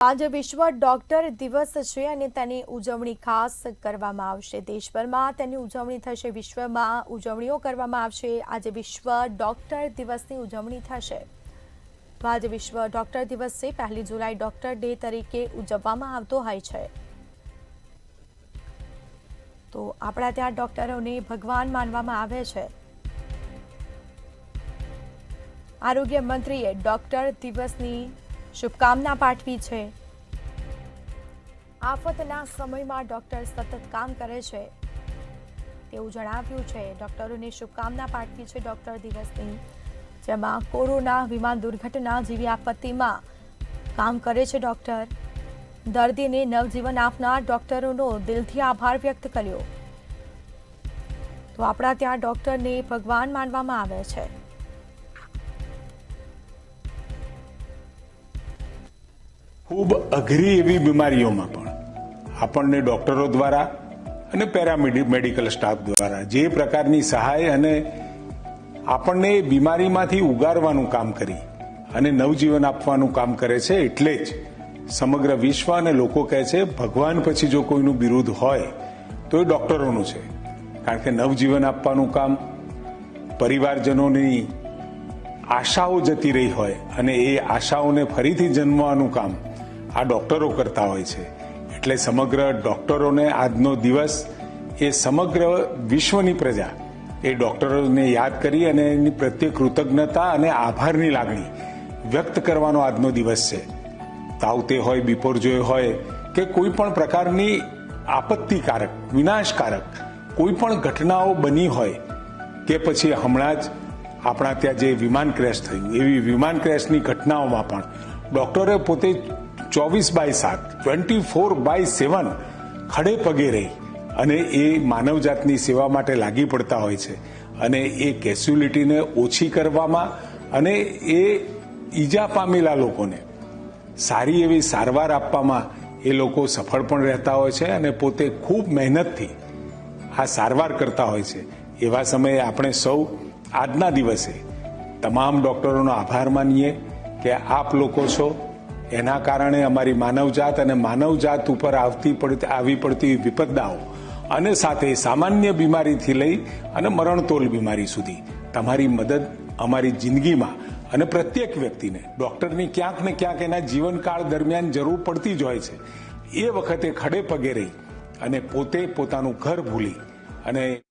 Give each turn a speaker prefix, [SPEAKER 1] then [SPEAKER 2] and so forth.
[SPEAKER 1] આજે વિશ્વ ડોક્ટર દિવસ છે અને તેની ઉજવણી ખાસ કરવામાં આવશે। દેશભરમાં તેની ઉજવણી થશે, વિશ્વમાં ઉજવણીઓ કરવામાં આવશે। આજે વિશ્વ ડોક્ટર દિવસની ઉજવણી થશે। તો આજે વિશ્વ ડોક્ટર દિવસ છે। 1 જુલાઈ ડોક્ટર ડે તરીકે ઉજવવામાં આવતો હોય છે। તો આપણા ત્યાં ડોક્ટરોને ભગવાન માનવામાં આવે છે। આરોગ્ય મંત્રીએ ડોક્ટર દિવસની શુભકામના પાઠવી છે। આફતના સમયમાં ડોક્ટર સતત કામ કરે છે તેવું જણાવ્યું છે। ડોક્ટરોને શુભકામના પાઠવી છે ડોક્ટર દિવસની, જેમાં કોરોના, વિમાન દુર્ઘટના જેવી આપત્તિમાં કામ કરે છે ડોક્ટર। દર્દીને નવજીવન આપનાર ડોક્ટરોનો દિલથી આભાર વ્યક્ત કર્યો। તો આપણા ત્યાં ડોક્ટરને ભગવાન માનવામાં આવે છે।
[SPEAKER 2] ખૂબ અઘરી એવી બીમારીઓમાં પણ આપણને ડોક્ટરો દ્વારા અને પેરામેડિકલ સ્ટાફ દ્વારા જે પ્રકારની સહાય અને આપણને બીમારીમાંથી ઉગારવાનું કામ કરી અને નવજીવન આપવાનું કામ કરે છે, એટલે જ સમગ્ર વિશ્વ અને લોકો કહે છે ભગવાન પછી જો કોઈનું બિરુદ હોય તો એ ડોક્ટરોનું છે। કારણ કે નવજીવન આપવાનું કામ, પરિવારજનોની આશાઓ જતી રહી હોય અને એ આશાઓને ફરીથી જન્મવાનું કામ આ ડોક્ટરો કરતા હોય છે। એટલે સમગ્ર ડોક્ટરોને આજનો દિવસ એ સમગ્ર વિશ્વની પ્રજા એ ડોક્ટરોને યાદ કરી અને એની પ્રત્યે કૃતજ્ઞતા અને આભારની લાગણી વ્યક્ત કરવાનો આજનો દિવસ છે। તાવતે હોય, બિપોરજોય હોય કે કોઈ પણ પ્રકારની આપત્તિકારક, વિનાશકારક કોઈ પણ ઘટનાઓ બની હોય કે પછી હમણાં જ આપણા ત્યાં જે વિમાન ક્રેશ થયું, એવી વિમાન ક્રેશની ઘટનાઓમાં પણ ડોક્ટરે પોતે 24/7 24/7 ખડે પગે રહી અને એ માનવજાતની સેવા માટે લાગી પડતા હોય છે અને એ કેસ્યુલિટીને ઓછી કરવામાં અને એ ઈજા પામેલા લોકોને સારી એવી સારવાર આપવામાં એ લોકો સફળ પણ રહેતા હોય છે અને પોતે ખૂબ મહેનતથી આ સારવાર કરતા હોય છે। એવા સમયે આપણે સૌ આજના દિવસે તમામ ડોક્ટરોનો આભાર માનીએ કે આપ લોકો છો, એના કારણે અમારી માનવજાત અને માનવજાત ઉપર આવી પડતી વિપદાઓ અને સાથે સામાન્ય બીમારીથી લઈ અને મરણતોલ બીમારી સુધી તમારી મદદ અમારી જિંદગીમાં અને પ્રત્યેક વ્યક્તિને ડોક્ટરની ક્યાંક ને ક્યાંક એના જીવનકાળ દરમિયાન જરૂર પડતી જ હોય છે। એ વખતે ખડે પગે રહી અને પોતે પોતાનું ઘર ભૂલી અને